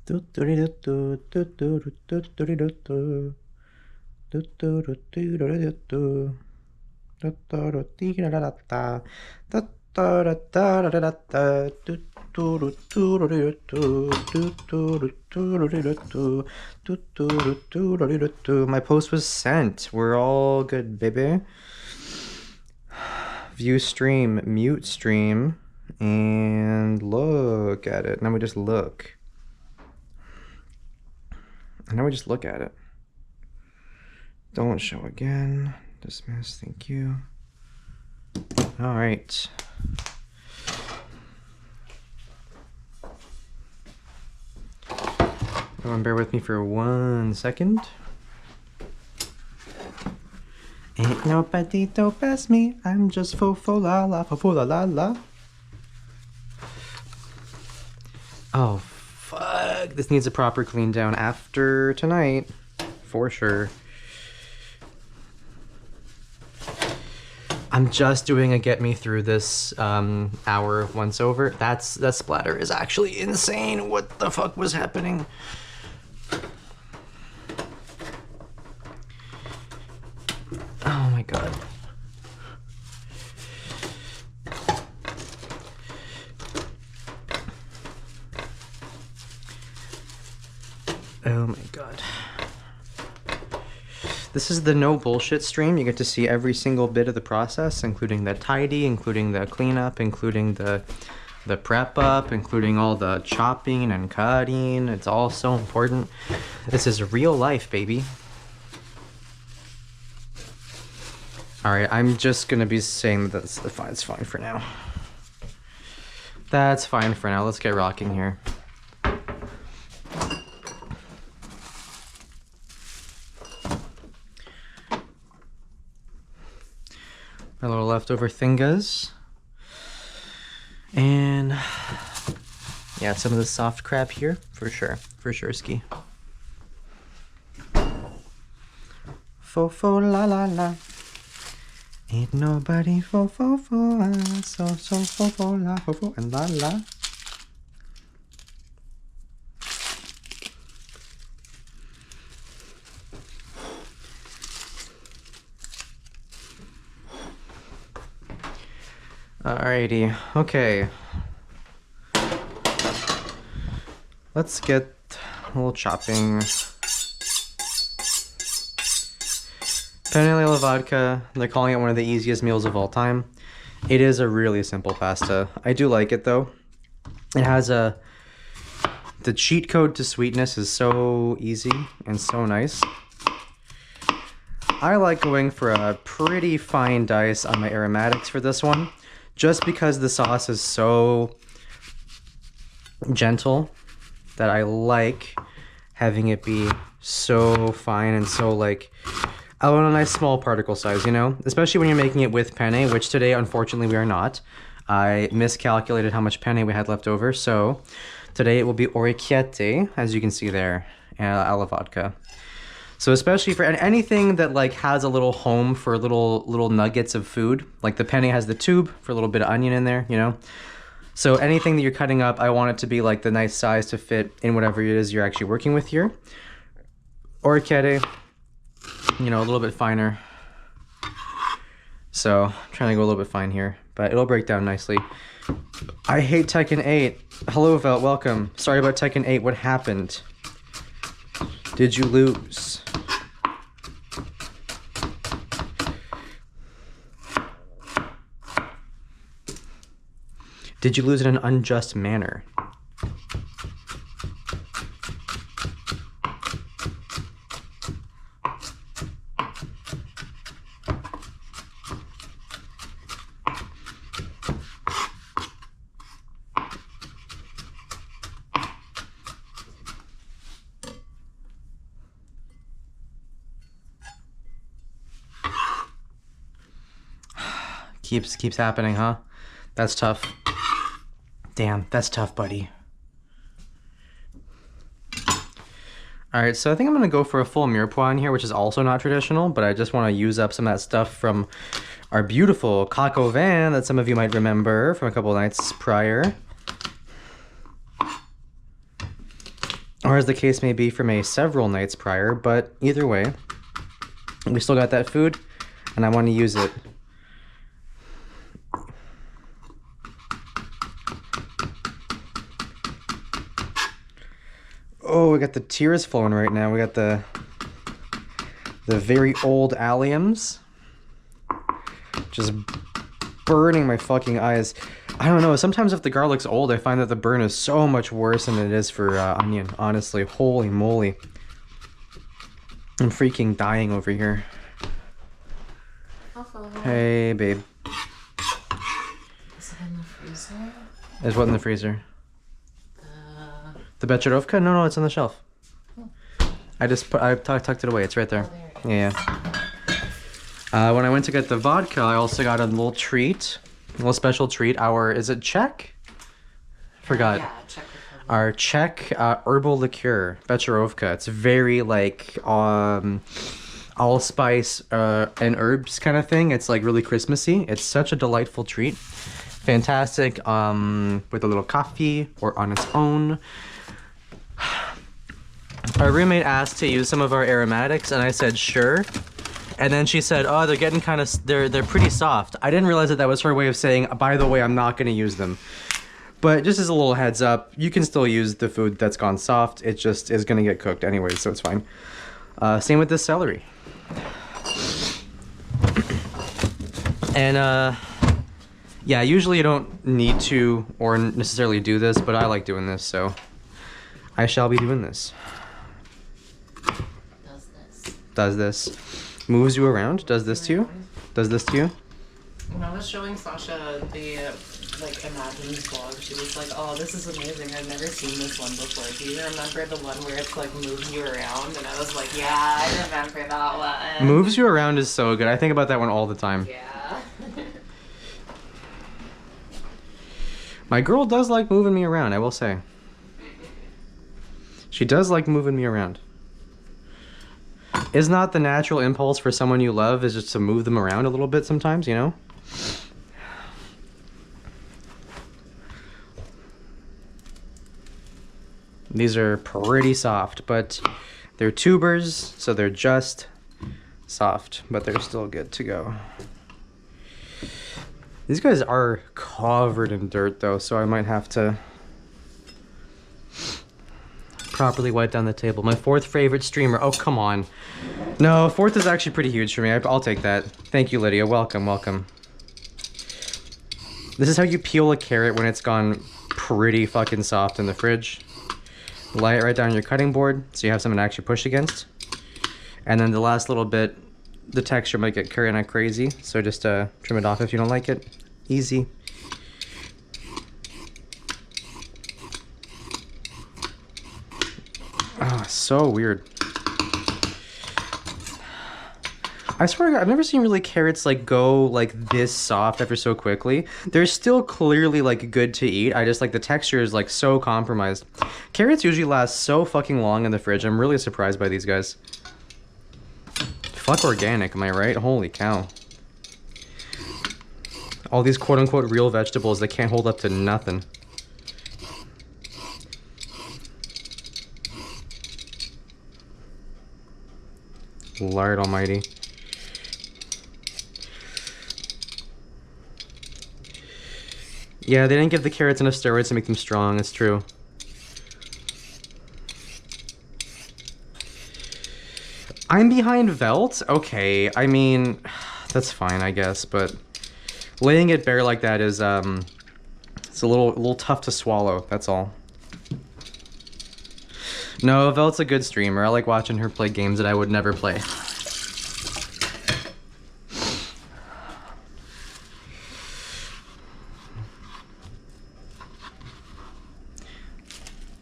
My post was sent. We're all good, baby. View stream, mute stream, and look at it. Now we just look. And now we just look at it. Don't show again. Dismiss, thank you. All right. Everyone bear with me for 1 second. Ain't nobody don't pass me. I'm just fo la la la. Oh, fuck. This needs a proper clean down after tonight. For sure. I'm just doing a get me through this hour once over. That splatter is actually insane. What the fuck was happening? Oh my god. Oh my god. This is the no bullshit stream. You get to see every single bit of the process, including the tidy, including the cleanup, including the prep up, including all the chopping and cutting. It's all so important. This is real life, baby. Alright, I'm just gonna be saying that it's fine for now. That's fine for now. Let's get rocking here. My little leftover thingas. And yeah, some of the soft crab here, for sure ski. Fo la la la. Ain't nobody fo so fo la and la la. Alrighty, okay. Let's get a little chopping. Penne, alla, vodka. They're calling it one of the easiest meals of all time. It is a really simple pasta. I do like it though. It has the cheat code to sweetness is so easy and so nice. I like going for a pretty fine dice on my aromatics for this one. Just because the sauce is so gentle that I like having it be so fine and so like, I want a nice small particle size, you know? Especially when you're making it with penne, which today, unfortunately, we are not. I miscalculated how much penne we had left over, so today it will be orecchiette, as you can see there, alla vodka. So especially for anything that like has a little home for little nuggets of food, like the penne has the tube for a little bit of onion in there, you know? So anything that you're cutting up, I want it to be like the nice size to fit in whatever it is you're actually working with here. Orecchiette, you know, a little bit finer. So I'm trying to go a little bit fine here, but it'll break down nicely. I hate Tekken 8. Hello, Velt, welcome. Sorry about Tekken 8, what happened? Did you lose? Did you lose in an unjust manner? Keeps happening, huh? That's tough. Damn, that's tough, buddy. Alright, so I think I'm gonna go for a full mirepoix in here, which is also not traditional, but I just want to use up some of that stuff from our beautiful coq au vin that some of you might remember from a couple nights prior. or as the case may be from several nights prior, but either way, we still got that food, and I want to use it. Oh, we got the tears flowing right now. We got the very old alliums. Just burning my fucking eyes. I don't know, sometimes if the garlic's old, I find that the burn is so much worse than it is for onion, honestly. Holy moly. I'm freaking dying over here. Hello. Hey, babe. Is it in the freezer? Is what in the freezer? The Becherovka? No, it's on the shelf. I tucked it away. It's right there. Oh, there it is. Yeah. When I went to get the vodka, I also got a little treat. A little special treat. Is it Czech? Forgot. Yeah, Czech Republic. Our Czech herbal liqueur, Becherovka. It's very like allspice and herbs kind of thing. It's like really Christmassy. It's such a delightful treat. Fantastic with a little coffee or on its own. Our roommate asked to use some of our aromatics, and I said sure. And then she said, "Oh, they're getting kind of they're pretty soft." I didn't realize that was her way of saying, "By the way, I'm not going to use them." But just as a little heads up, you can still use the food that's gone soft. It just is going to get cooked anyway, so it's fine. Same with this celery. And yeah, usually you don't need to or necessarily do this, but I like doing this, so I shall be doing this. Does this. Moves you around? Does this to you? Does this to you? When I was showing Sasha the like Imagine vlog, she was like, "Oh, this is amazing. I've never seen this one before. Do you remember the one where it's like moving you around?" And I was like, "Yeah, I remember that one." Moves you around is so good. I think about that one all the time. Yeah. My girl does like moving me around, I will say. She does like moving me around. Is not the natural impulse for someone you love is just to move them around a little bit sometimes, you know? These are pretty soft, but they're tubers, so they're just soft, but they're still good to go. These guys are covered in dirt though, so I might have to properly wipe down the table. My fourth favorite streamer. Oh, come on. No, fourth is actually pretty huge for me. I'll take that. Thank you, Lydia. Welcome, welcome. This is how you peel a carrot when it's gone pretty fucking soft in the fridge. Lay it right down on your cutting board so you have something to actually push against. And then the last little bit, the texture might get kind of crazy, so just trim it off if you don't like it. Easy. Ah, so weird. I swear to God, I've never seen really carrots like go like this soft ever so quickly. They're still clearly like good to eat. I just like the texture is like so compromised. Carrots usually last so fucking long in the fridge. I'm really surprised by these guys. Fuck organic, am I right? Holy cow. All these quote unquote real vegetables that can't hold up to nothing. Lord almighty. Yeah, they didn't give the carrots enough steroids to make them strong, it's true. I'm behind Velt? Okay, I mean, that's fine, I guess, but laying it bare like that is, it's a little tough to swallow, that's all. No, Velt's a good streamer. I like watching her play games that I would never play.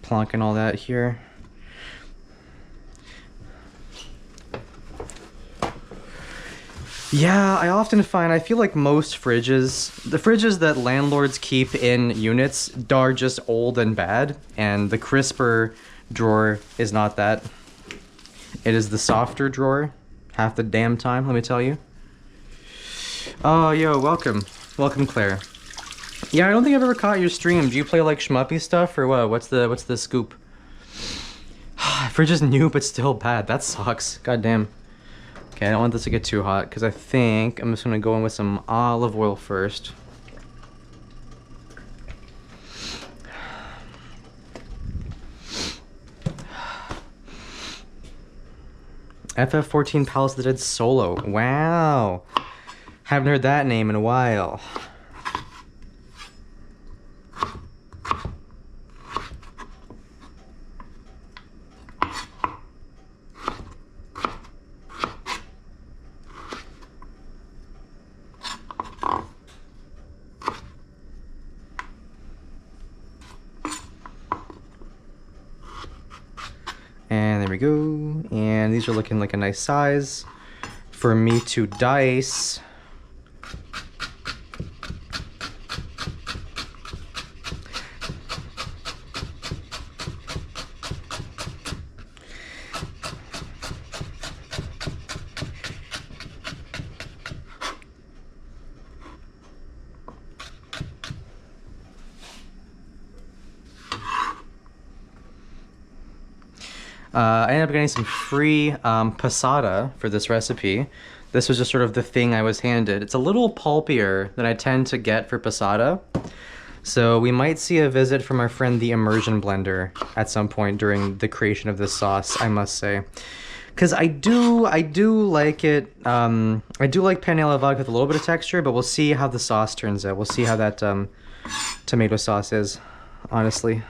Plonking all that here. Yeah, I often find, I feel like most fridges, the fridges that landlords keep in units are just old and bad, and the crisper drawer is not that. It is the softer drawer, half the damn time, let me tell you. Oh, yo, welcome. Welcome, Claire. Yeah, I don't think I've ever caught your stream. Do you play like shmuppy stuff or what? What's the scoop? fridge is new but still bad. That sucks. God damn. Okay, I don't want this to get too hot because I think I'm just gonna go in with some olive oil first. FF14 Palace of the Dead Solo. Wow. Haven't heard that name in a while. And there we go. And these are looking like a nice size for me to dice. I ended up getting some free passata for this recipe. This was just sort of the thing I was handed. It's a little pulpier than I tend to get for passata. So we might see a visit from our friend the immersion blender at some point during the creation of this sauce, I must say. Because I do like it. I do like penne alla vodka with a little bit of texture, but we'll see how the sauce turns out. We'll see how that tomato sauce is, honestly.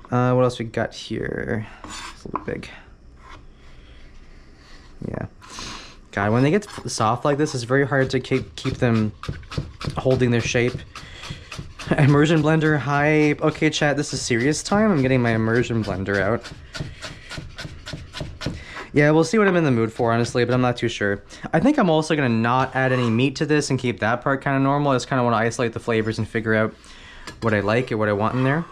What else we got here? It's a little big. Yeah. God, when they get soft like this, it's very hard to keep them holding their shape. Immersion blender hype. Okay, chat, this is serious time. I'm getting my immersion blender out. Yeah, we'll see what I'm in the mood for, honestly, but I'm not too sure. I think I'm also going to not add any meat to this and keep that part kind of normal. I just kind of want to isolate the flavors and figure out what I like and what I want in there.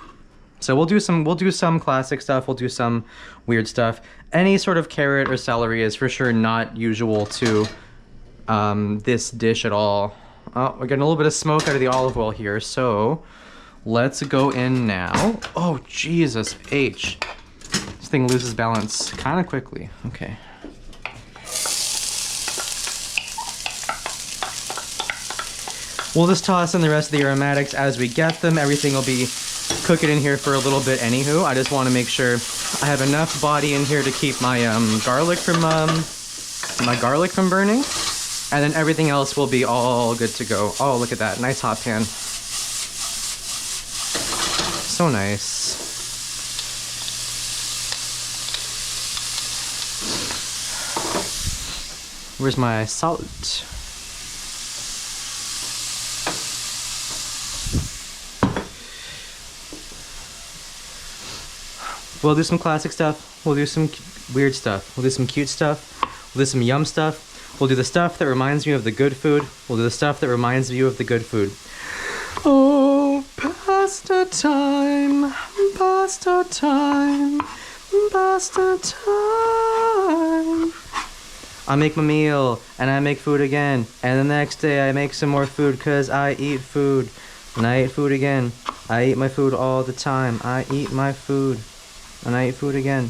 So we'll do some classic stuff, we'll do some weird stuff. Any sort of carrot or celery is for sure not usual to this dish at all. Oh, we're getting a little bit of smoke out of the olive oil here, so let's go in now. Oh, Jesus H. This thing loses balance kind of quickly. Okay. We'll just toss in the rest of the aromatics as we get them. Everything will be cooking in here for a little bit anywho. I just want to make sure I have enough body in here to keep my garlic from burning. And then everything else will be all good to go. Oh, look at that. Nice hot pan. So nice. Where's my salt? We'll do some classic stuff. We'll do some weird stuff. We'll do some cute stuff. We'll do some yum stuff. We'll do the stuff that reminds me of the good food. We'll do the stuff that reminds you of the good food. Oh, pasta time, pasta time, pasta time. I make my meal, and I make food again. And the next day I make some more food because I eat food. And I eat food again. I eat my food all the time. I eat my food. And I eat food again.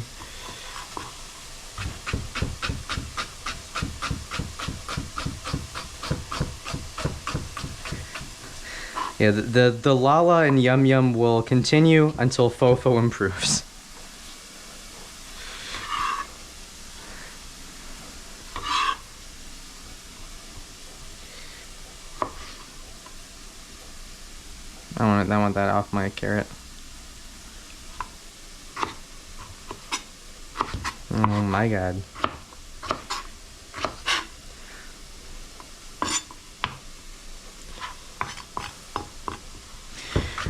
Yeah, the Lala and Yum Yum will continue until Fofo improves. I want that off my carrot. Oh my god.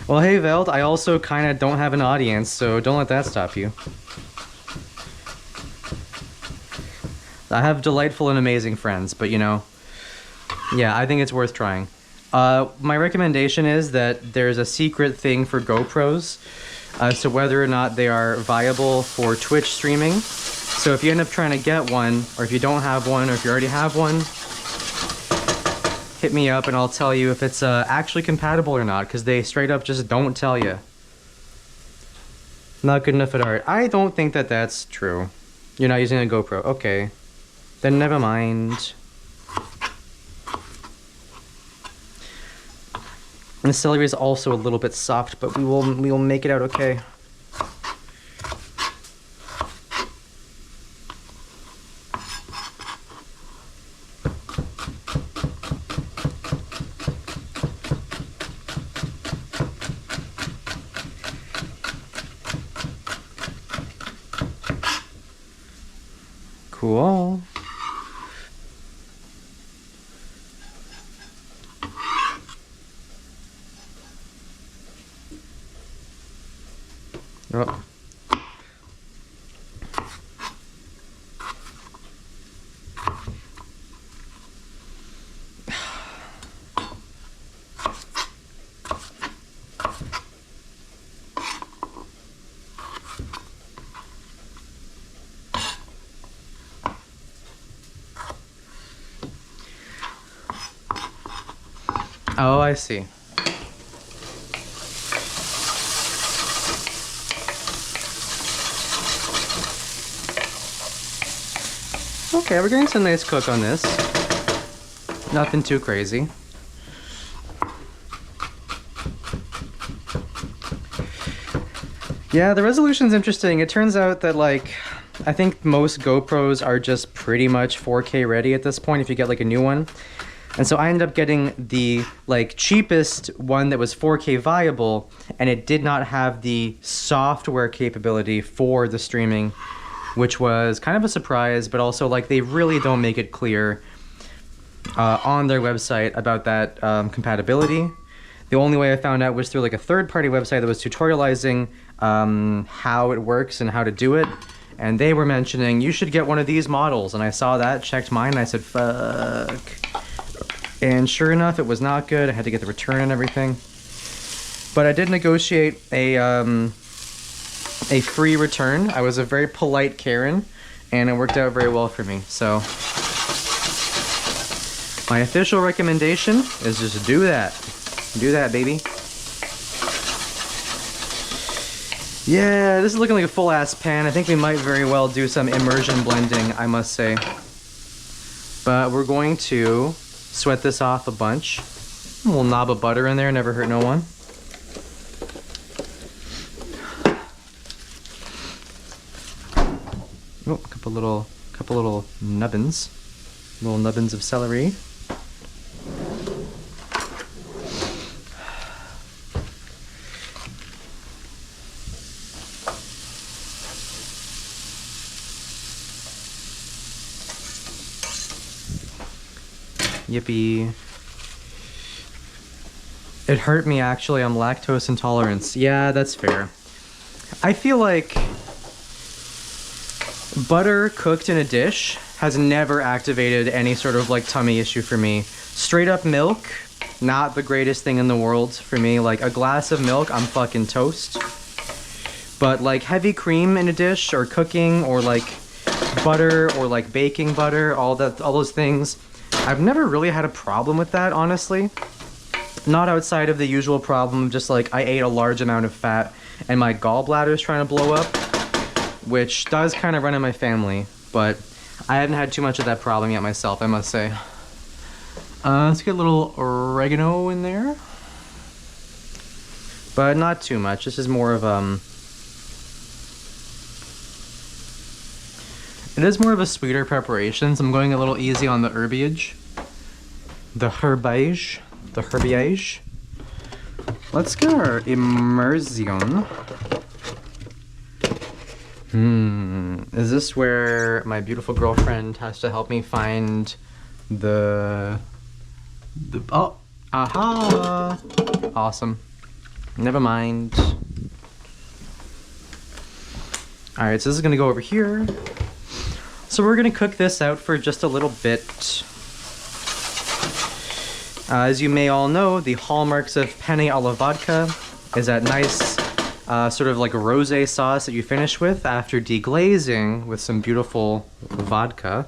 Well, hey Veld, I also kind of don't have an audience, so don't let that stop you. I have delightful and amazing friends, but you know, yeah, I think it's worth trying. My recommendation is that there's a secret thing for GoPros as to whether or not they are viable for Twitch streaming. So if you end up trying to get one, or if you don't have one, or if you already have one, hit me up and I'll tell you if it's actually compatible or not, because they straight up just don't tell you. Not good enough at art. I don't think that that's true. You're not using a GoPro. Okay. Then never mind. And the celery is also a little bit soft, but we will make it out okay. Cool. Oh. Oh, I see. Okay, we're getting some nice cook on this. Nothing too crazy. Yeah, the resolution's interesting. It turns out that, like, I think most GoPros are just pretty much 4K ready at this point if you get, like, a new one. And so I ended up getting the, like, cheapest one that was 4K viable, and it did not have the software capability for the streaming, which was kind of a surprise, but also, like, they really don't make it clear on their website about that compatibility. The only way I found out was through, like, a third-party website that was tutorializing how it works and how to do it. And they were mentioning, you should get one of these models. And I saw that, checked mine, and I said, fuck. And sure enough, it was not good. I had to get the return and everything. But I did negotiate a free return. I was a very polite Karen, and it worked out very well for me. So my official recommendation is just do that. Do that, baby. Yeah, this is looking like a full-ass pan. I think we might very well do some immersion blending, I must say. But we're going to sweat this off a bunch. A little knob of butter in there, never hurt no one. Oh, a couple little nubbins. Little nubbins of celery. Yippee. It hurt me, actually. I'm lactose intolerant. Yeah, that's fair. I feel like butter cooked in a dish has never activated any sort of, like, tummy issue for me. Straight up milk, not the greatest thing in the world for me. Like, a glass of milk, I'm fucking toast. But, like, heavy cream in a dish, or cooking, or, like, butter, or, like, baking butter, all those things, I've never really had a problem with that, honestly. Not outside of the usual problem, just like I ate a large amount of fat and my gallbladder is trying to blow up, which does kind of run in my family, but I haven't had too much of that problem yet myself, I must say. Let's get a little oregano in there. But not too much. This is more of it is more of a sweeter preparation, so I'm going a little easy on the herbage. The herbage. Let's get our immersion. Is this where my beautiful girlfriend has to help me find the oh, aha! Awesome. Never mind. Alright, so this is gonna go over here. So we're gonna cook this out for just a little bit. As you may all know, the hallmarks of penne alla vodka is that nice sort of like a rosé sauce that you finish with after deglazing with some beautiful vodka.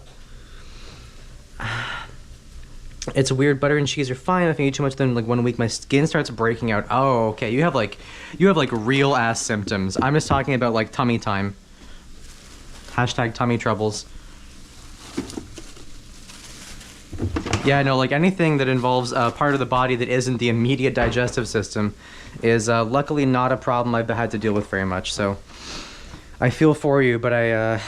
It's weird. Butter and cheese are fine. If I eat too much, then like 1 week my skin starts breaking out. Oh, okay. You have like real ass symptoms. I'm just talking about like tummy time. Hashtag tummy troubles. Yeah, no, like anything that involves a part of the body that isn't the immediate digestive system is luckily not a problem I've had to deal with very much. So I feel for you, but I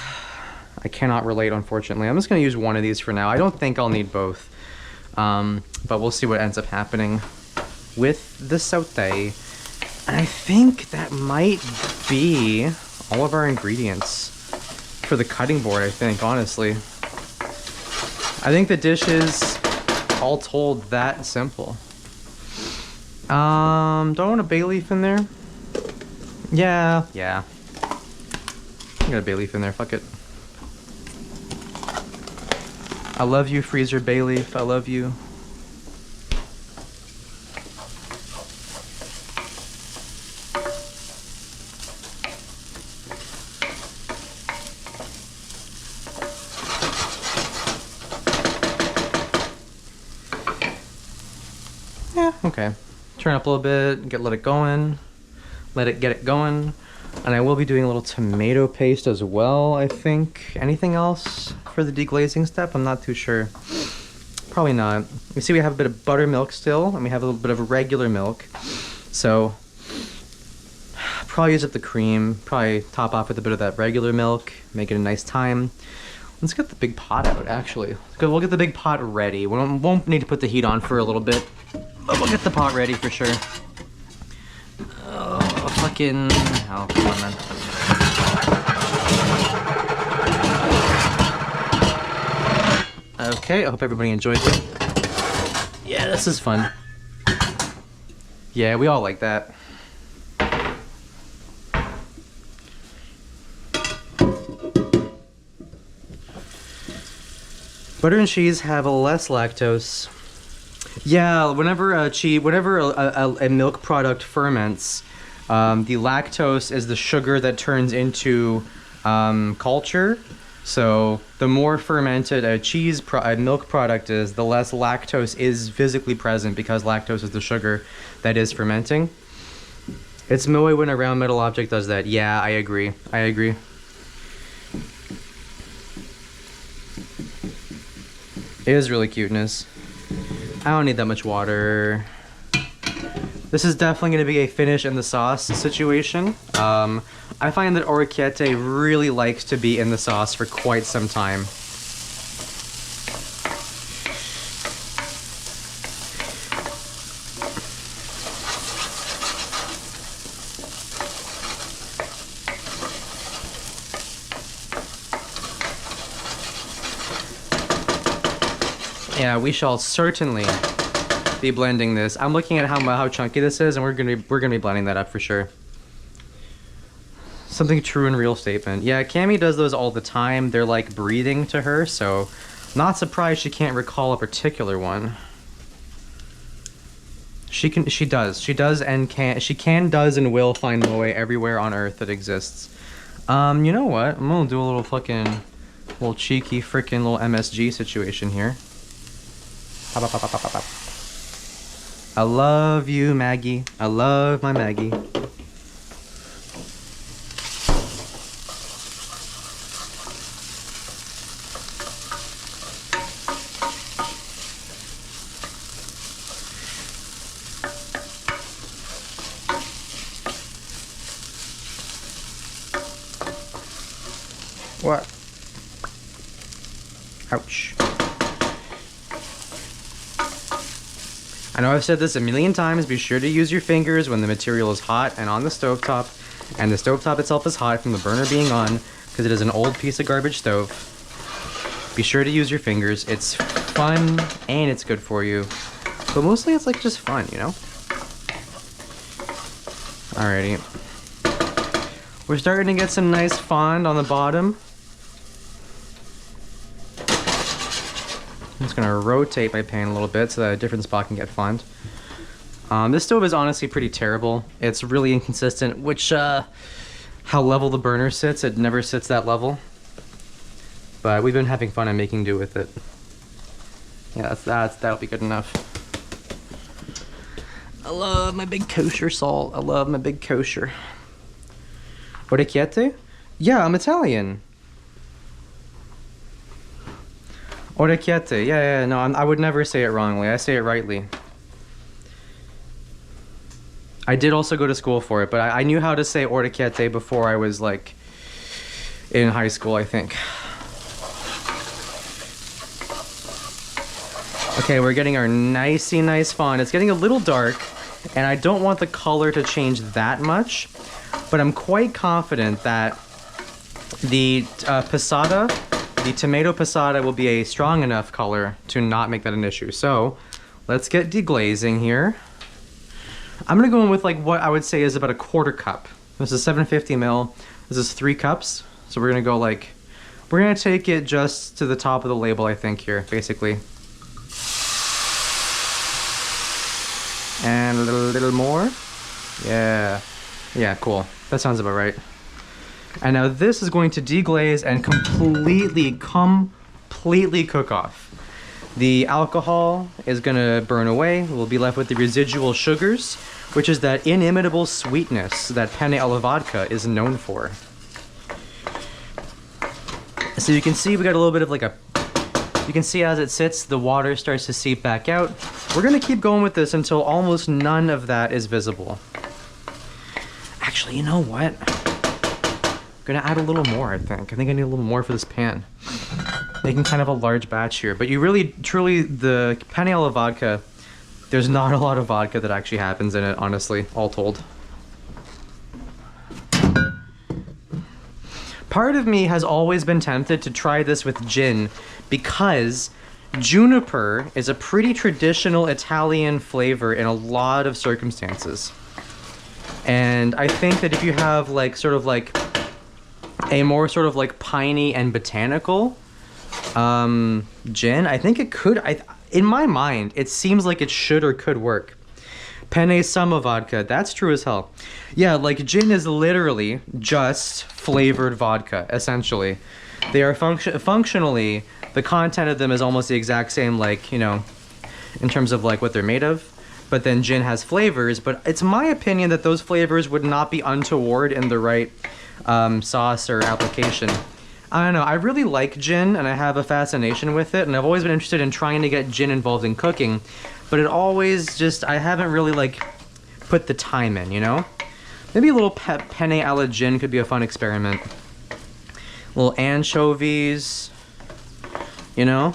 cannot relate, unfortunately. I'm just gonna use one of these for now. I don't think I'll need both. But we'll see what ends up happening with the saute. And I think that might be all of our ingredients for the cutting board, I think, honestly. I think the dish is, all told, that simple. Do I want a bay leaf in there? Yeah. I got a bay leaf in there, fuck it. I love you, freezer bay leaf. I love you. Yeah, okay. Turn up a little bit, let it going. Get it going. And I will be doing a little tomato paste as well, I think. Anything else for the deglazing step? I'm not too sure. Probably not. You see we have a bit of buttermilk still, and we have a little bit of regular milk. So, probably use up the cream, probably top off with a bit of that regular milk, make it a nice time. Let's get the big pot out, actually. We'll get the big pot ready. We won't need to put the heat on for a little bit, but we'll get the pot ready for sure. Fucking hell, come on, man. Okay, I hope everybody enjoys it. Yeah, this is fun. Yeah, we all like that. Butter and cheese have a less lactose. Yeah, whenever a milk product ferments, the lactose is the sugar that turns into culture. So the more fermented a milk product is, the less lactose is physically present, because lactose is the sugar that is fermenting. It's moe when a round metal object does that. Yeah, I agree. It is really cuteness. I don't need that much water. This is definitely going to be a finish in the sauce situation. I find that orecchiette really likes to be in the sauce for quite some time. Yeah, we shall certainly be blending this. I'm looking at how chunky this is, and we're gonna be blending that up for sure. Something true and real statement. Yeah, Cami does those all the time. They're like breathing to her, so not surprised she can't recall a particular one. She does, does, and will find moe everywhere on Earth that exists. You know what? I'm gonna do a little cheeky freaking little MSG situation here. Pop, pop, pop, pop, pop, pop. I love you, Maggie. I love my Maggie. What? Ouch. I know I've said this a million times, be sure to use your fingers when the material is hot and on the stovetop, and the stovetop itself is hot from the burner being on, because it is an old piece of garbage stove. Be sure to use your fingers. It's fun and it's good for you, but mostly it's like just fun, you know? Alrighty. We're starting to get some nice fond on the bottom. I'm just gonna rotate my pan a little bit so that a different spot can get fond. This stove is honestly pretty terrible. It's really inconsistent, how level the burner sits. It never sits that level. But we've been having fun and making do with it. Yeah, that'll be good enough. I love my big kosher salt. I love my big kosher. Orecchiette? Yeah, I'm Italian. Orecchiette. Yeah, no, I would never say it wrongly. I say it rightly. I did also go to school for it, but I knew how to say orecchiette before I was like in high school, I think. Okay, we're getting our nice font. It's getting a little dark, and I don't want the color to change that much, but I'm quite confident that the passata, the tomato passata, will be a strong enough color to not make that an issue. So let's get deglazing here. I'm gonna go in with like what I would say is about a 1/4 cup. This is 750 ml. This is 3 cups. So we're gonna go like, we're gonna take it just to the top of the label, I think here, basically. And a little more. Yeah, cool. That sounds about right. And now this is going to deglaze and completely cook off. The alcohol is gonna burn away. We'll be left with the residual sugars, which is that inimitable sweetness that penne alla vodka is known for. So you can see we got a little bit of like you can see as it sits, the water starts to seep back out. We're gonna keep going with this until almost none of that is visible. Actually, you know what? I'm gonna add a little more, I think. I think I need a little more for this pan. Making kind of a large batch here, but you really, truly, the penne alla vodka, there's not a lot of vodka that actually happens in it, honestly, all told. Part of me has always been tempted to try this with gin because juniper is a pretty traditional Italian flavor in a lot of circumstances. And I think that if you have like sort of like a more sort of like piney and botanical gin, I think it could, in my mind, it seems like it should or could work. Penne sama vodka, that's true as hell. Yeah, like gin is literally just flavored vodka, essentially. They are functionally, the content of them is almost the exact same, like, you know, in terms of like what they're made of. But then gin has flavors, but it's my opinion that those flavors would not be untoward in the right sauce or application. I don't know, I really like gin and I have a fascination with it, and I've always been interested in trying to get gin involved in cooking, but it always just, I haven't really like put the time in, you know? Maybe a little penne alla gin could be a fun experiment. Little anchovies, you know?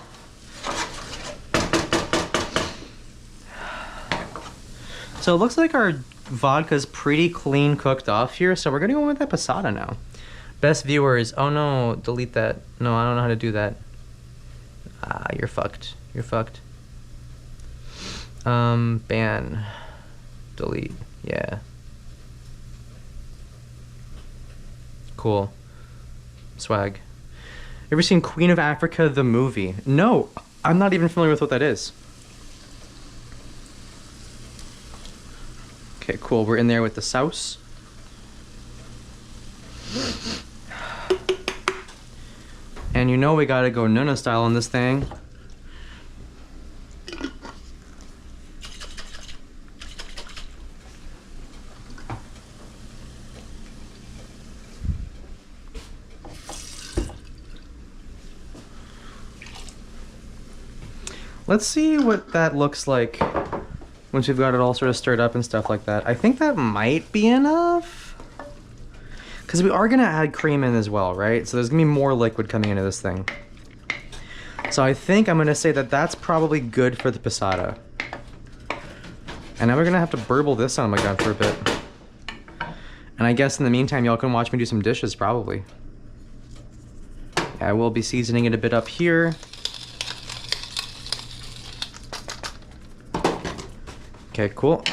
So it looks like our vodka's pretty clean cooked off here, so we're gonna go with that passata now. Best viewers, oh no, delete that. No, I don't know how to do that. Ah, you're fucked. You're fucked. Ban. Delete. Yeah. Cool. Swag. Ever seen Queen of Africa, the movie? No, I'm not even familiar with what that is. Okay, cool. We're in there with the sauce. And you know we gotta go Nuna style on this thing. Let's see what that looks like once we've got it all sort of stirred up and stuff like that. I think that might be enough. Because we are going to add cream in as well, right? So there's going to be more liquid coming into this thing. So I think I'm going to say that that's probably good for the passata. And now we're going to have to burble this on my gun for a bit. And I guess in the meantime, y'all can watch me do some dishes, probably. Yeah, I will be seasoning it a bit up here. Okay, cool.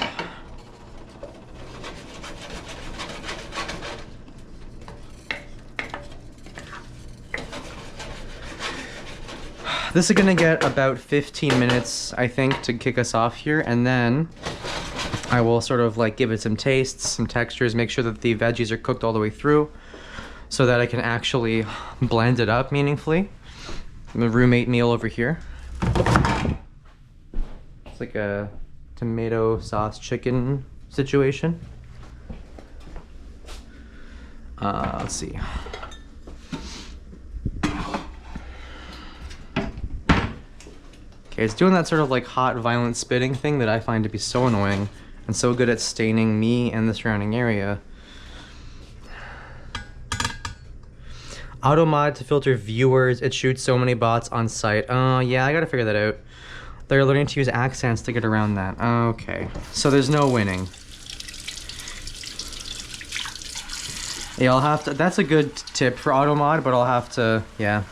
This is gonna get about 15 minutes, I think, to kick us off here, and then I will sort of like give it some tastes, some textures, make sure that the veggies are cooked all the way through so that I can actually blend it up meaningfully. I'm a roommate meal over here. It's like a tomato sauce chicken situation. Let's see. Okay, it's doing that sort of like hot, violent spitting thing that I find to be so annoying and so good at staining me and the surrounding area. Auto mod to filter viewers. It shoots so many bots on site. Oh, yeah, I gotta figure that out. They're learning to use accents to get around that. Okay, so there's no winning. Yeah, I'll have to, that's a good tip for auto mod, but I'll have to, yeah.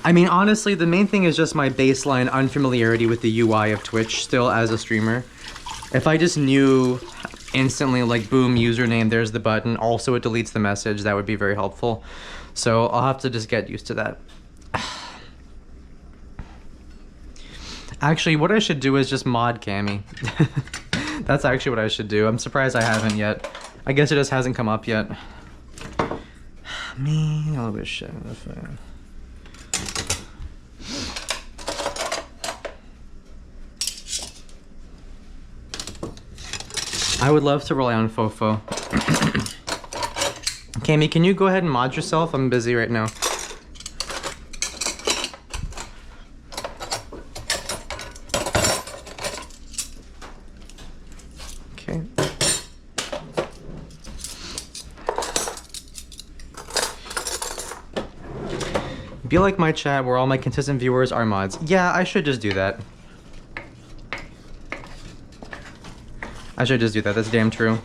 I mean, honestly, the main thing is just my baseline unfamiliarity with the UI of Twitch still as a streamer. If I just knew instantly, like, boom, username, there's the button, also it deletes the message, that would be very helpful. So I'll have to just get used to that. Actually, what I should do is just mod Cammy. That's actually what I should do. I'm surprised I haven't yet. I guess it just hasn't come up yet. Me, a little bit of shit. I would love to rely on Fofo. Cammy, can you go ahead and mod yourself? I'm busy right now. Okay. Be like my chat where all my consistent viewers are mods. Yeah, I should just do that. I should just do that, that's damn true.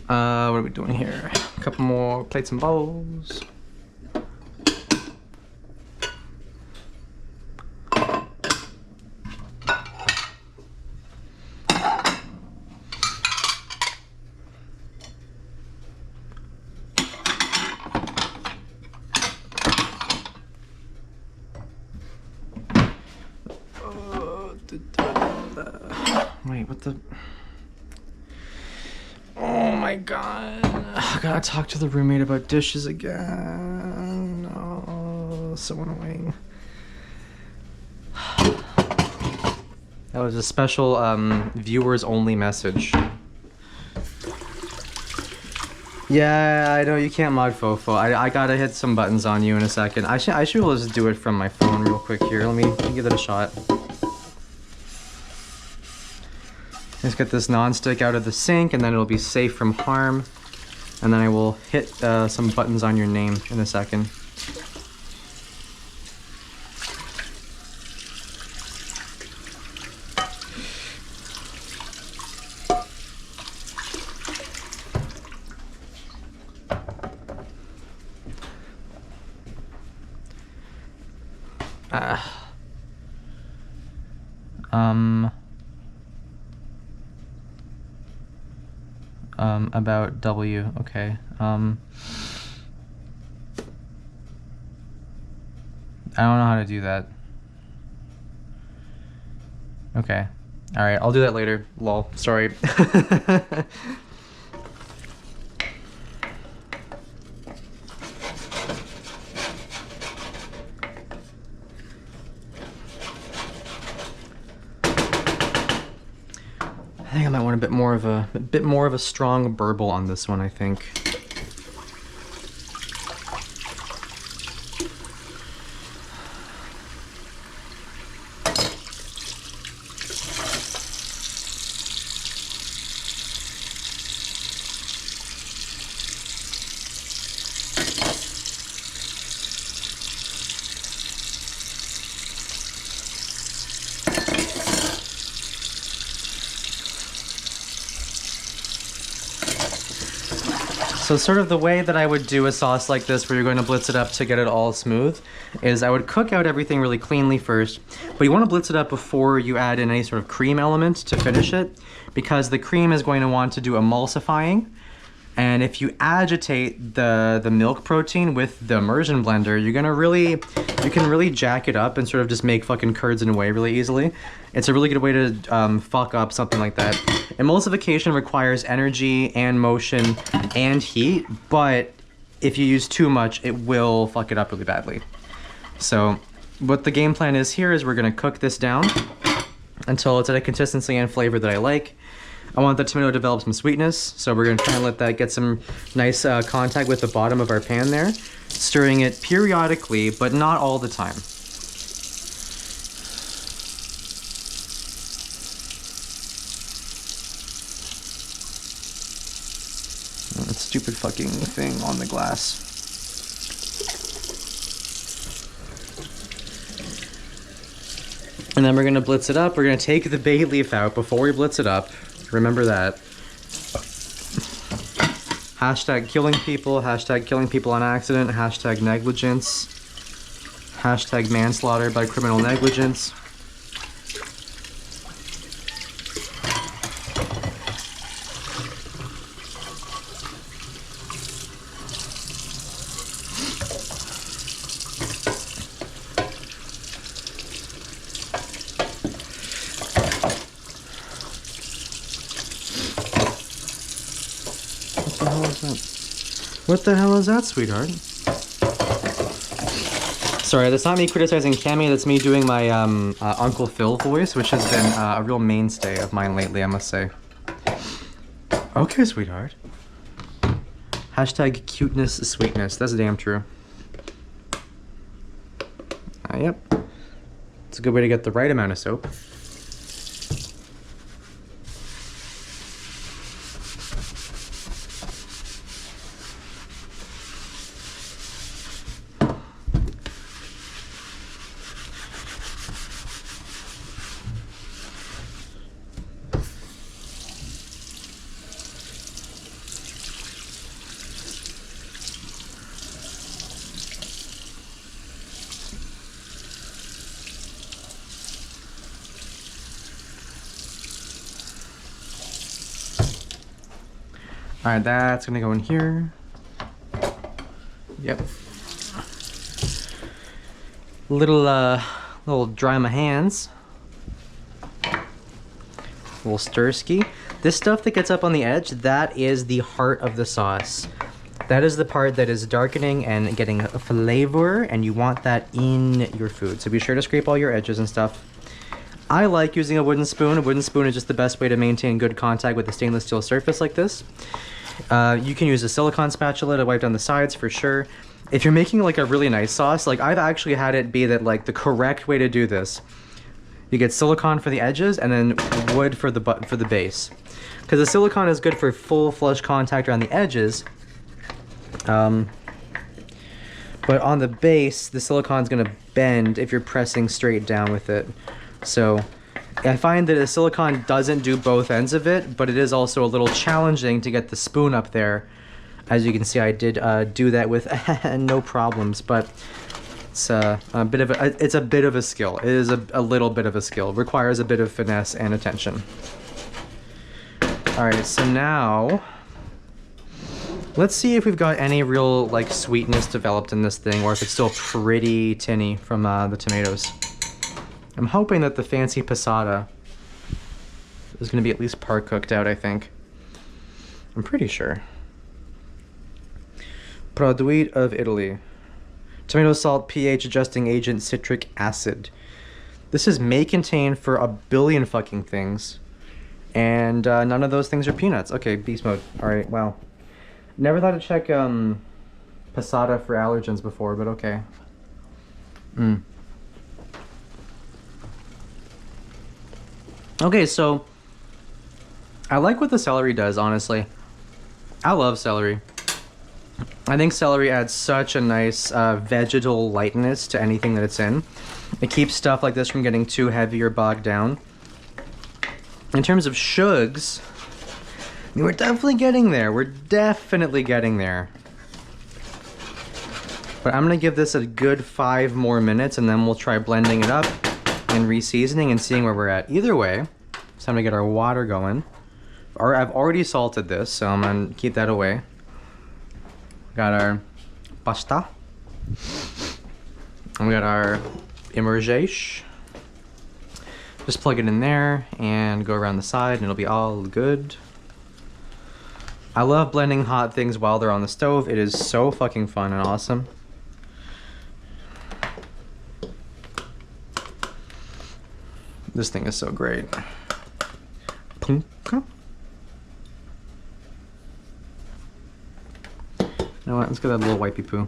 What are we doing here? A couple more plates and bowls. Wait, what the? Oh my god. I gotta talk to the roommate about dishes again. Oh, so annoying. That was a special viewers only message. Yeah, I know you can't mod Fofo. I gotta hit some buttons on you in a second. I should be able to just do it from my phone real quick here. Let me give it a shot. Let's get this non-stick out of the sink and then it'll be safe from harm. And then I will hit some buttons on your name in a second. About W, okay. I don't know how to do that. Okay. Alright, I'll do that later. Lol, sorry. I think I might want a bit more of a strong burble on this one, I think. So sort of the way that I would do a sauce like this where you're going to blitz it up to get it all smooth is I would cook out everything really cleanly first, but you want to blitz it up before you add in any sort of cream element to finish it because the cream is going to want to do emulsifying And if you agitate the milk protein with the immersion blender, you can really jack it up and sort of just make fucking curds and whey really easily. It's a really good way to fuck up something like that. Emulsification requires energy and motion and heat, but if you use too much, it will fuck it up really badly. So what the game plan is here is we're gonna cook this down until it's at a consistency and flavor that I like. I want the tomato to develop some sweetness, so we're gonna try and let that get some nice contact with the bottom of our pan there, stirring it periodically, but not all the time. Oh, that stupid fucking thing on the glass. And then we're gonna blitz it up. We're gonna take the bay leaf out before we blitz it up. Remember that. Hashtag killing people on accident, hashtag negligence, hashtag manslaughter by criminal negligence. What the hell is that, sweetheart? Sorry, that's not me criticizing Cammy, that's me doing my Uncle Phil voice, which has been a real mainstay of mine lately, I must say. Okay, sweetheart. Hashtag cuteness, sweetness. That's damn true. Yep. It's a good way to get the right amount of soap. Alright, that's gonna go in here. Yep. Little dry my hands. Little stir-ski. This stuff that gets up on the edge, that is the heart of the sauce. That is the part that is darkening and getting a flavor, and you want that in your food. So be sure to scrape all your edges and stuff. I like using a wooden spoon. A wooden spoon is just the best way to maintain good contact with a stainless steel surface like this. You can use a silicone spatula to wipe down the sides for sure. If you're making like a really nice sauce, like I've actually had it be that like the correct way to do this, you get silicone for the edges and then wood for the base. Because the silicone is good for full flush contact around the edges. But on the base, the silicone's gonna bend if you're pressing straight down with it. So I find that the silicone doesn't do both ends of it, but it is also a little challenging to get the spoon up there. As you can see, I did do that with no problems, but it's a bit of a skill. It is a little bit of a skill. It requires a bit of finesse and attention. All right, so now let's see if we've got any real like sweetness developed in this thing, or if it's still pretty tinny from the tomatoes. I'm hoping that the fancy passata is going to be at least part cooked out, I think. I'm pretty sure. Produit of Italy. Tomato salt, pH adjusting agent, citric acid. This is may contain for a billion fucking things. And none of those things are peanuts. Okay, beast mode. Alright, wow. Never thought to check passata for allergens before, but okay. Okay, so I like what the celery does, honestly. I love celery. I think celery adds such a nice vegetal lightness to anything that it's in. It keeps stuff like this from getting too heavy or bogged down. In terms of shugs, we're definitely getting there. We're definitely getting there. But I'm gonna give this a good 5 more minutes and then we'll try blending it up and reseasoning and seeing where we're at. Either way, it's time to get our water going. I've already salted this, so I'm gonna keep that away. Got our pasta. And we got our immersion. Just plug it in there and go around the side and it'll be all good. I love blending hot things while they're on the stove. It is so fucking fun and awesome. This thing is so great. Punka. You know what? Let's get that little wipey poo.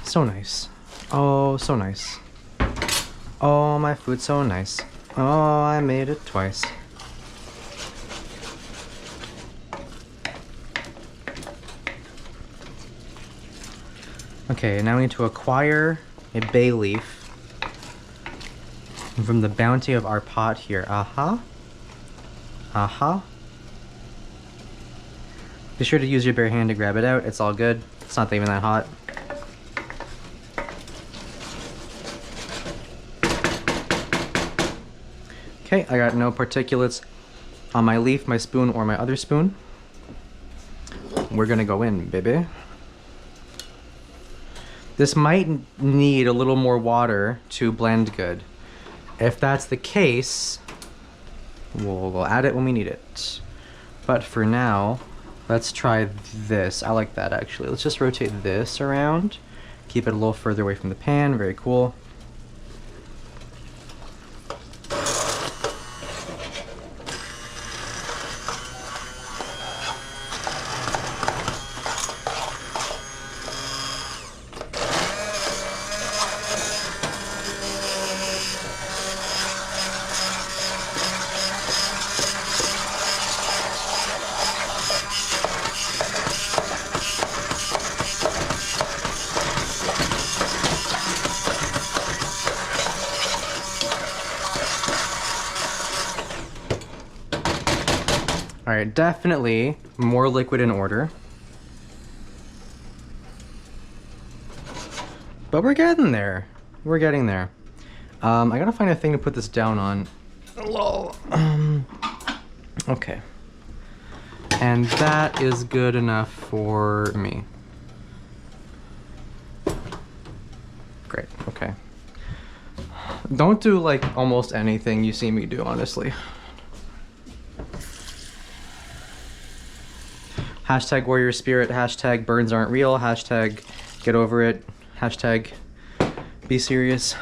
So nice. Oh, so nice. Oh, my food's so nice. Oh, I made it twice. Okay, now we need to acquire a bay leaf from the bounty of our pot here. Aha. Aha. Be sure to use your bare hand to grab it out. It's all good. It's not even that hot. Okay, I got no particulates on my leaf, my spoon, or my other spoon. We're gonna go in, baby. This might need a little more water to blend good. If that's the case, we'll add it when we need it. But for now, let's try this. I like that actually. Let's just rotate this around. Keep it a little further away from the pan. Very cool. All right, definitely more liquid in order. But we're getting there. We're getting there. I gotta find a thing to put this down on. Lol. Okay. And that is good enough for me. Great, okay. Don't do like almost anything you see me do, honestly. Hashtag warrior spirit, hashtag burns aren't real, hashtag get over it, hashtag be serious.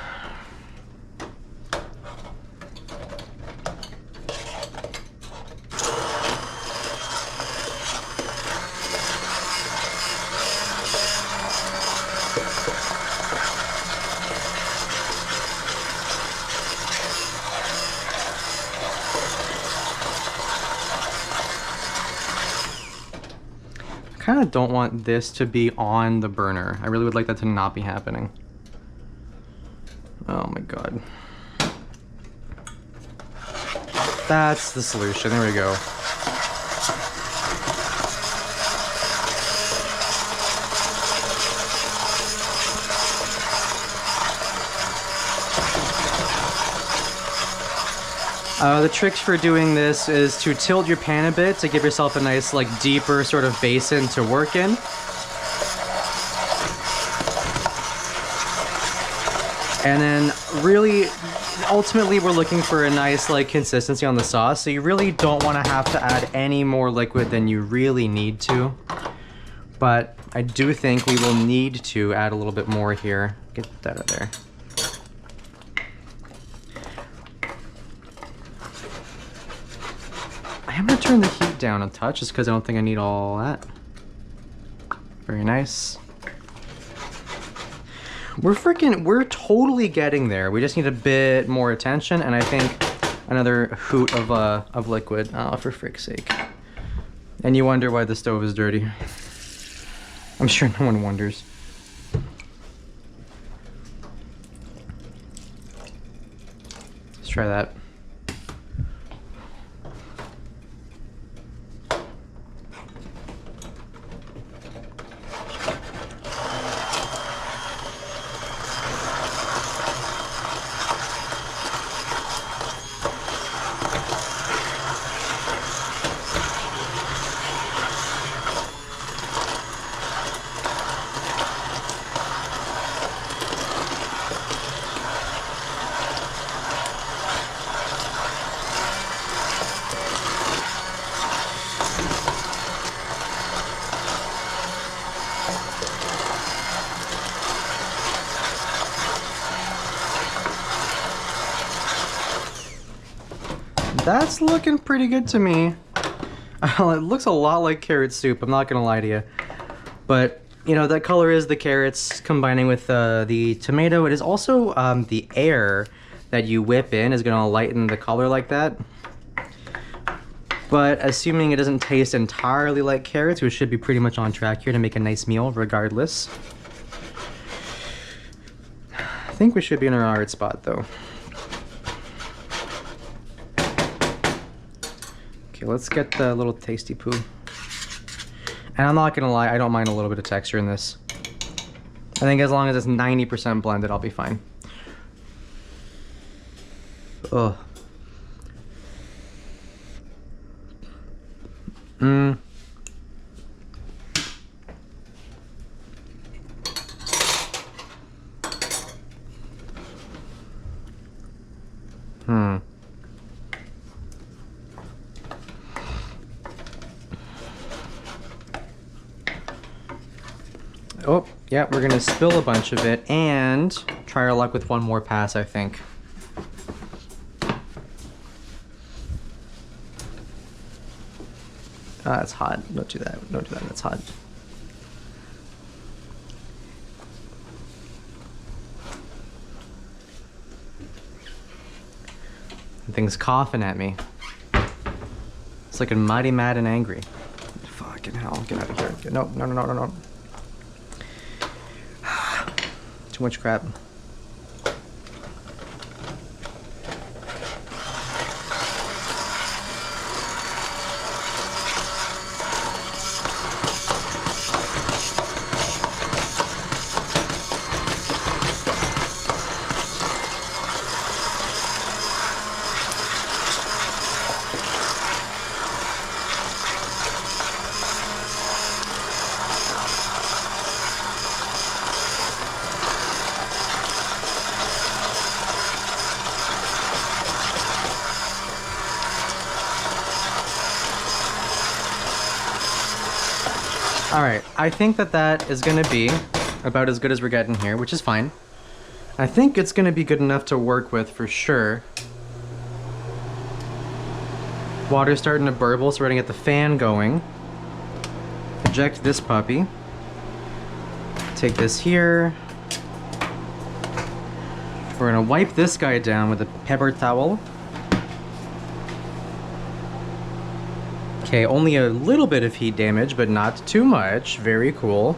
I kind of don't want this to be on the burner. I really would like that to not be happening. Oh my god. That's the solution. There we go. The trick for doing this is to tilt your pan a bit to give yourself a nice, like, deeper sort of basin to work in. And then really, ultimately we're looking for a nice, like, consistency on the sauce, so you really don't want to have to add any more liquid than you really need to. But I do think we will need to add a little bit more here. Get that out of there. I'm gonna turn the heat down a touch just because I don't think I need all that. Very nice. we're totally getting there. We just need a bit more attention, and I think another hoot of liquid. Oh, for frick's sake. And you wonder why the stove is dirty. I'm sure no one wonders. Let's try that. That's looking pretty good to me. It looks a lot like carrot soup, I'm not gonna lie to you. But, you know, that color is the carrots combining with the tomato. It is also the air that you whip in is gonna lighten the color like that. But assuming it doesn't taste entirely like carrots, we should be pretty much on track here to make a nice meal regardless. I think we should be in our alright spot though. Okay, let's get the little tasty poo. And I'm not gonna lie, I don't mind a little bit of texture in this. I think as long as it's 90% blended, I'll be fine. Ugh. Mmm. Hmm. Oh, yeah, we're gonna spill a bunch of it and try our luck with one more pass, I think. Ah, that's hot. Don't do that. Don't do that. That's hot. The thing's coughing at me. It's like a mighty mad and angry. Fucking hell. Get out of here. No, no, no, no, no, no. Too much crap. All right, I think that is gonna be about as good as we're getting here, which is fine. I think it's gonna be good enough to work with for sure. Water's starting to burble, so we're gonna get the fan going. Eject this puppy. Take this here. We're gonna wipe this guy down with a paper towel. Okay, only a little bit of heat damage, but not too much. Very cool.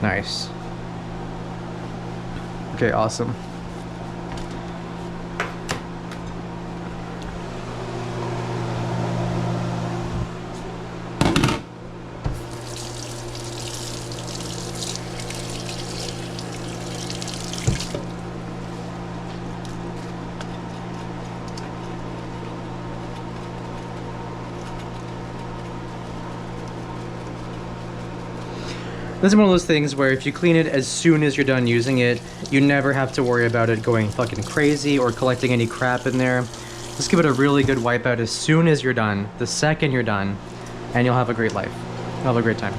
Nice. Okay, awesome. This is one of those things where if you clean it as soon as you're done using it, you never have to worry about it going fucking crazy or collecting any crap in there. Just give it a really good wipe out as soon as you're done, the second you're done, and you'll have a great life. You'll have a great time.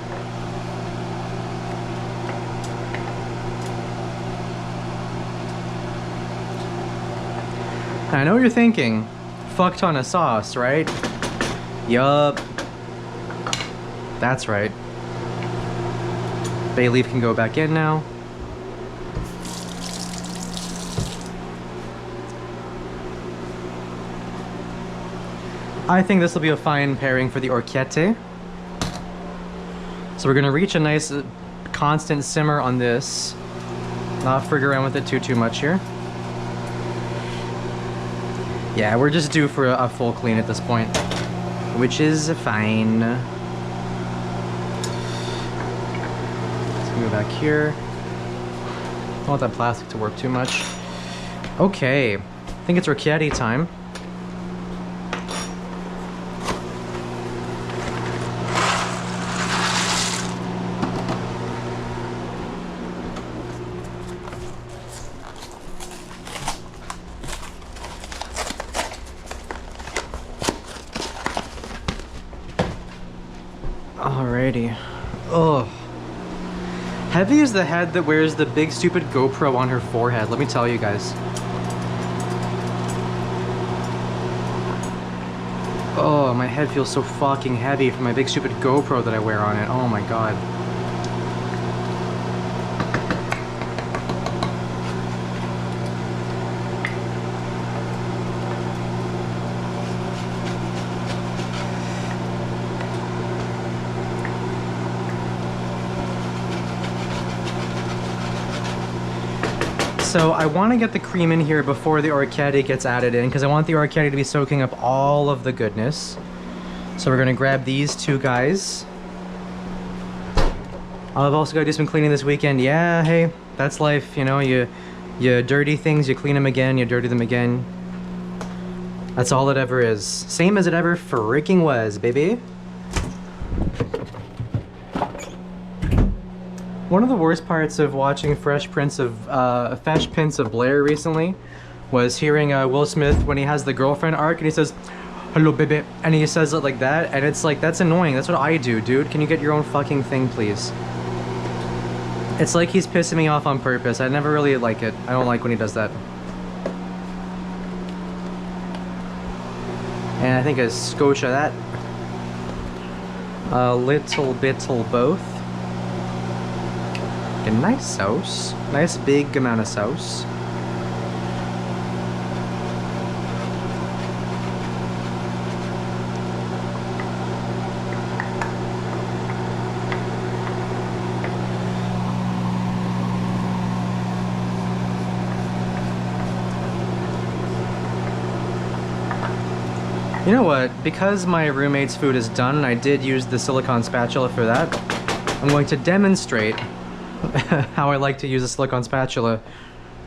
I know what you're thinking, fuck ton of sauce, right? Yup. That's right. Bay leaf can go back in now. I think this will be a fine pairing for the orecchiette. So we're gonna reach a nice constant simmer on this. Not frig around with it too much here. Yeah, we're just due for a full clean at this point, which is fine. Let's go back here. Don't want that plastic to work too much. Okay, I think it's orecchiette time. Alrighty. Oh. Heavy is the head that wears the big stupid GoPro on her forehead, let me tell you guys. Oh, my head feels so fucking heavy from my big stupid GoPro that I wear on it. Oh my god. So I want to get the cream in here before the orecchiette gets added in, because I want the orecchiette to be soaking up all of the goodness. So we're going to grab these two guys. I've also got to do some cleaning this weekend. Yeah, hey, that's life, you know, you dirty things, you clean them again, you dirty them again. That's all it ever is. Same as it ever freaking was, baby. One of the worst parts of watching Fresh Prince of Blair recently was hearing Will Smith when he has the girlfriend arc and he says, "Hello, baby," and he says it like that, and it's like, that's annoying. That's what I do, dude. Can you get your own fucking thing, please? It's like he's pissing me off on purpose. I never really like it. I don't like when he does that. And I think a skosh of that. A little bittle both. A nice sauce. Nice big amount of sauce. You know what? Because my roommate's food is done, and I did use the silicone spatula for that, I'm going to demonstrate how I like to use a silicone spatula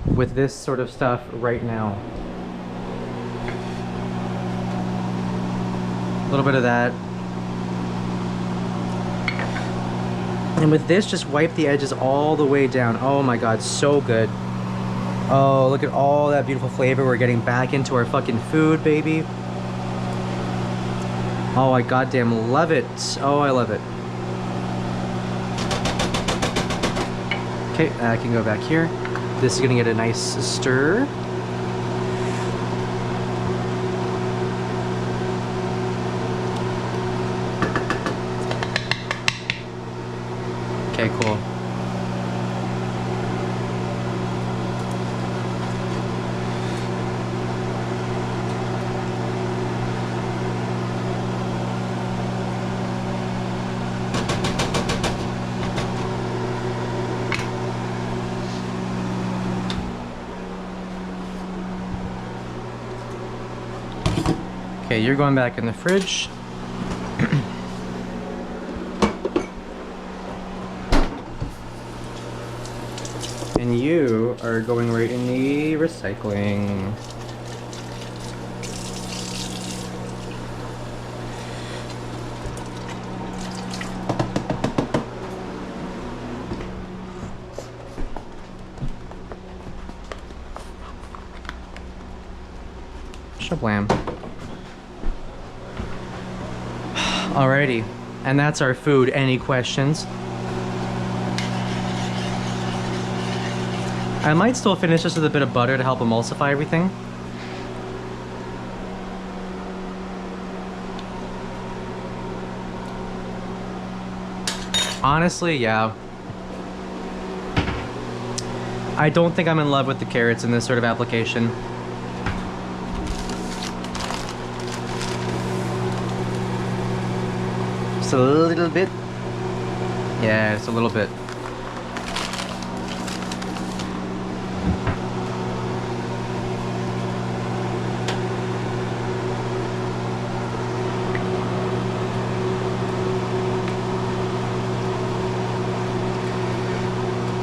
with this sort of stuff right now. A little bit of that. And with this, just wipe the edges all the way down. Oh my god, so good. Oh, look at all that beautiful flavor we're getting back into our fucking food, baby. Oh, I goddamn love it. Oh, I love it. Okay, I can go back here. This is gonna get a nice stir. Okay, cool. Okay, you're going back in the fridge. And you are going right in the recycling. Shablam. Alrighty, and that's our food. Any questions? I might still finish this with a bit of butter to help emulsify everything. Honestly, yeah. I don't think I'm in love with the carrots in this sort of application. Just a little bit. Yeah, just a little bit.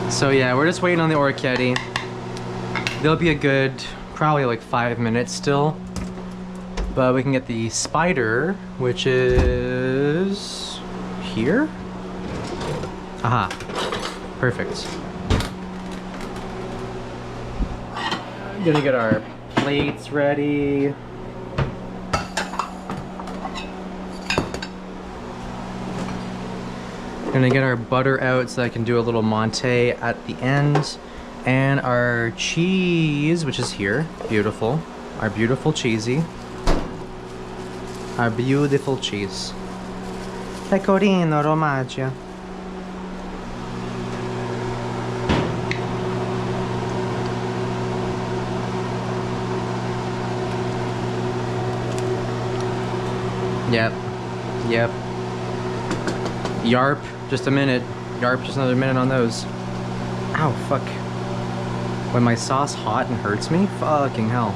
So yeah, we're just waiting on the orchetti. There'll be a good, probably like 5 minutes still. But we can get the spider, which is here? Aha, perfect. Gonna get our plates ready. Gonna get our butter out so I can do a little monte at the end. And our cheese, which is here. Beautiful. Our beautiful cheesy. Our beautiful cheese. Pecorino Romaggia. Yep. Yep. Yarp. Just a minute. Yarp, just another minute on those. Ow, fuck. When my sauce hot and hurts me? Fucking hell.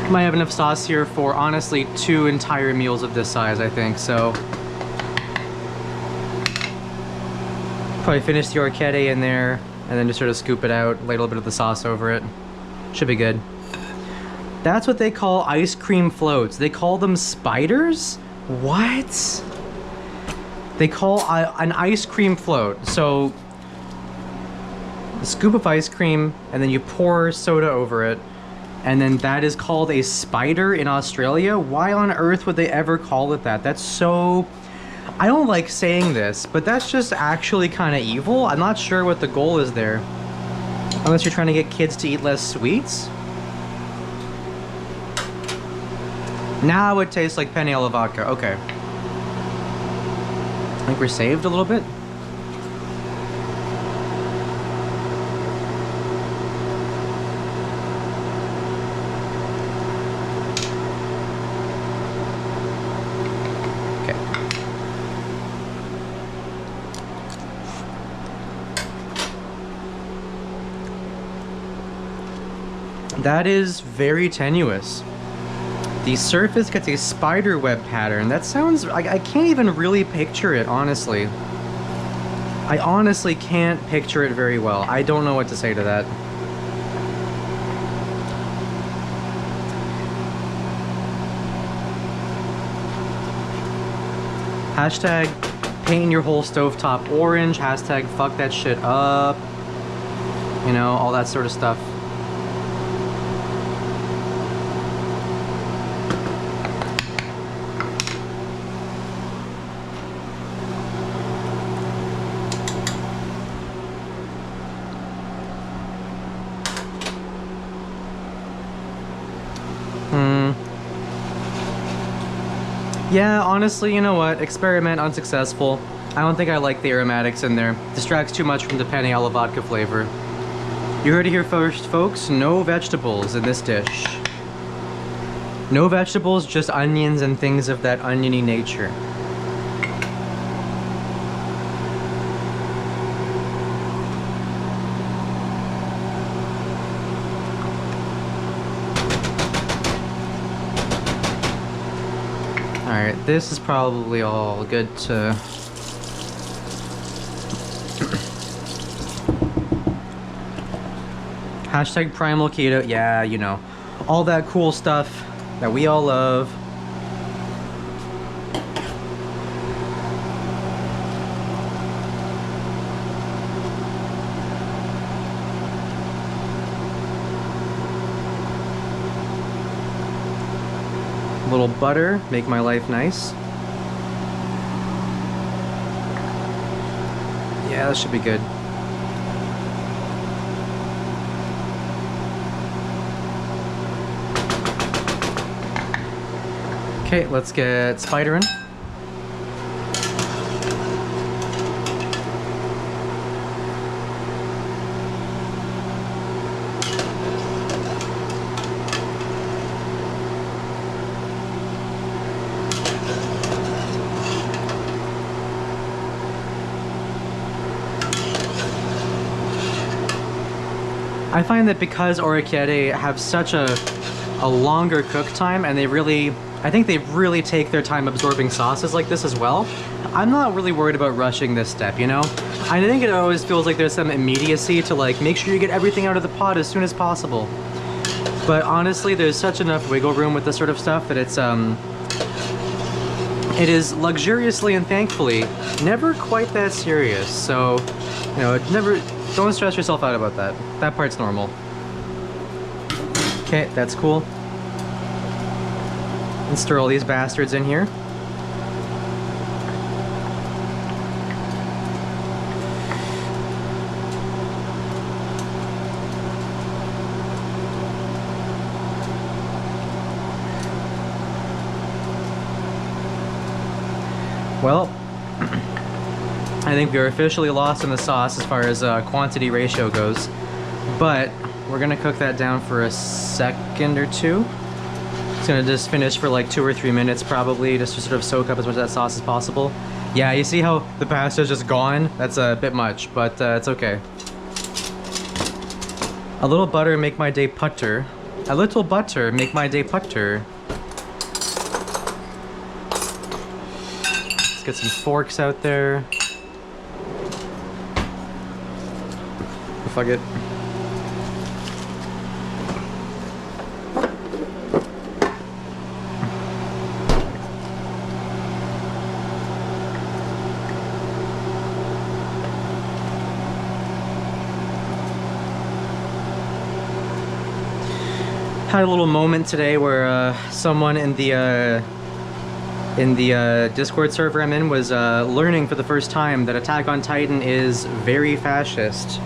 Might have enough sauce here for honestly 2 entire meals of this size, I think, so probably finish the orchetti in there and then just sort of scoop it out, lay a little bit of the sauce over it. Should be good. That's what they call ice cream floats. They call them spiders? What? They call an ice cream float. So a scoop of ice cream and then you pour soda over it. And then that is called a spider in Australia? Why on earth would they ever call it that? That's so... I don't like saying this, but that's just actually kind of evil. I'm not sure what the goal is there. Unless you're trying to get kids to eat less sweets. Now it tastes like penne alla vodka. Okay. I think we're saved a little bit. That is very tenuous. The surface gets a spider web pattern. That sounds... I can't even really picture it, honestly. I honestly can't picture it very well. I don't know what to say to that. Hashtag paint your whole stovetop orange. Hashtag fuck that shit up. You know, all that sort of stuff. Yeah, honestly, you know what? Experiment unsuccessful. I don't think I like the aromatics in there. Distracts too much from the penne alla vodka flavor. You heard it here first, folks. No vegetables in this dish. No vegetables, just onions and things of that oniony nature. Alright, this is probably all good to... Hashtag primal keto, yeah, you know. All that cool stuff that we all love. A little butter, make my life nice. Yeah, that should be good. Okay, let's get spider in. I find that because orecchiette have such a longer cook time, and I think they really take their time absorbing sauces like this as well, I'm not really worried about rushing this step, you know? I think it always feels like there's some immediacy to like make sure you get everything out of the pot as soon as possible. But honestly, there's such enough wiggle room with this sort of stuff that it is luxuriously and thankfully never quite that serious. So, you know, don't stress yourself out about that. That part's normal. Okay, that's cool. And stir all these bastards in here. Well, I think we are officially lost in the sauce as far as quantity ratio goes, but we're gonna cook that down for a second or two. It's gonna just finish for like 2 or 3 minutes probably, just to sort of soak up as much of that sauce as possible. Yeah, you see how the pasta is just gone? That's a bit much, but it's okay. A little butter make my day putter. A little butter make my day putter. Let's get some forks out there. Fuck it. Had a little moment today where someone in the Discord server I'm in was learning for the first time that Attack on Titan is very fascist.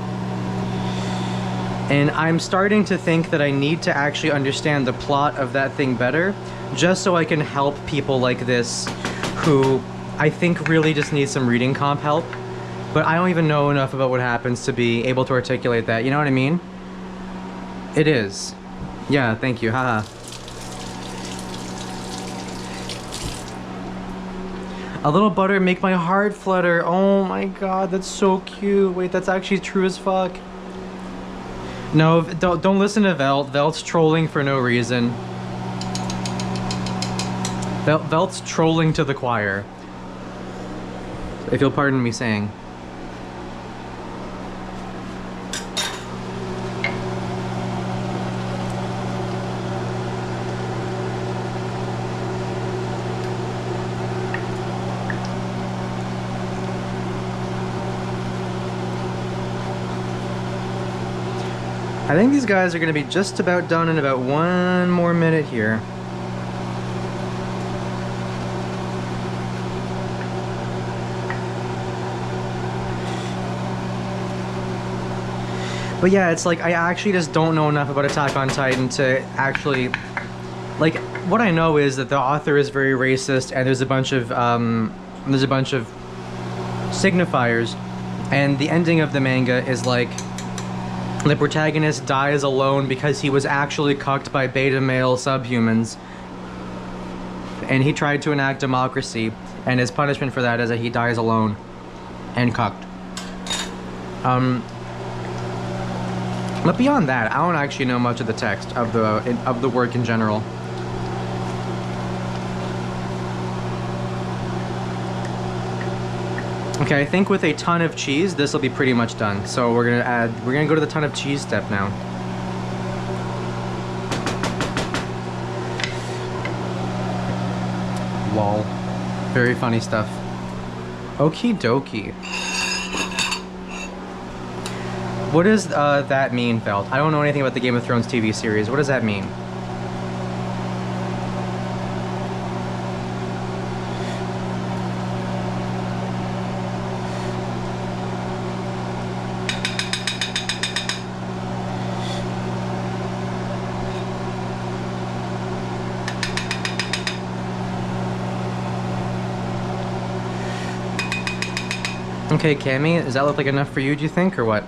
And I'm starting to think that I need to actually understand the plot of that thing better, just so I can help people like this who I think really just need some reading comp help. But I don't even know enough about what happens to be able to articulate that, you know what I mean? It is. Yeah, thank you, haha. A little butter make my heart flutter. Oh my god, that's so cute. Wait, that's actually true as fuck. No, don't listen to Velt. Velt's trolling for no reason. Velt's trolling to the choir, if you'll pardon me saying. I think these guys are going to be just about done in about 1 more minute here. But yeah, it's like I actually just don't know enough about Attack on Titan to actually... Like, what I know is that the author is very racist, and there's a bunch of signifiers, and the ending of the manga is like... The protagonist dies alone because he was actually cucked by beta male subhumans. And he tried to enact democracy, and his punishment for that is that he dies alone and cucked. But beyond that, I don't actually know much of the text of the work in general. Okay, I think with a ton of cheese, this will be pretty much done. So we're gonna go to the ton of cheese step now. Lol. Very funny stuff. Okie dokie. What does that mean, Felt? I don't know anything about the Game of Thrones TV series. What does that mean? Okay, Cammy, does that look like enough for you, do you think, or what?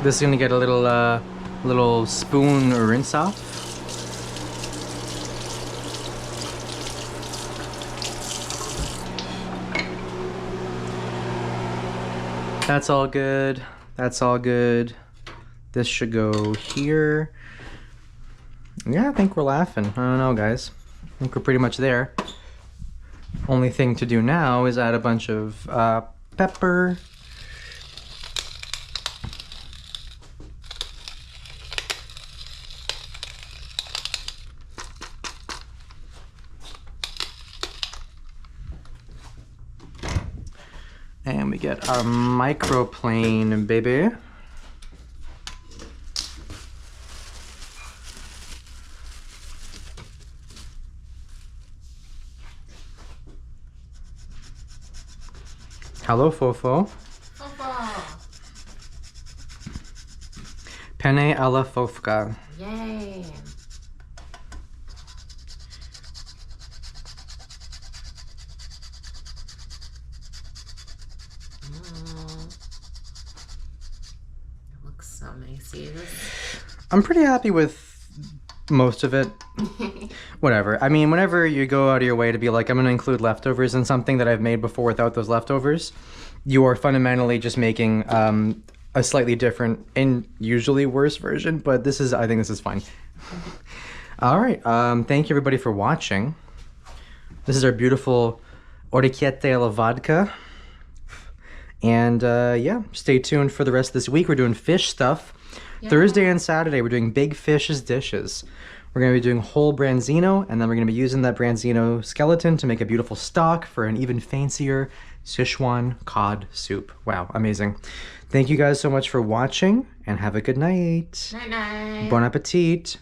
This is gonna get a little spoon rinse off. That's all good. That's all good. This should go here. Yeah, I think we're laughing. I don't know, guys. I think we're pretty much there. Only thing to do now is add a bunch of pepper. And we get our microplane, baby. Hello, Fofo. Fofo. Penne alla Vodka. Yay. It looks so nice. I'm pretty happy with most of it. Whatever. I mean, whenever you go out of your way to be like, I'm going to include leftovers in something that I've made before without those leftovers, you are fundamentally just making a slightly different and usually worse version, but I think this is fine. All right. Thank you everybody for watching. This is our beautiful orecchiette alla vodka. And yeah, stay tuned for the rest of this week. We're doing fish stuff. Yeah. Thursday and Saturday, we're doing big fishes dishes. We're going to be doing whole branzino, and then we're going to be using that branzino skeleton to make a beautiful stock for an even fancier Sichuan cod soup. Wow, amazing. Thank you guys so much for watching, and have a good night. Night-night. Bon appetit.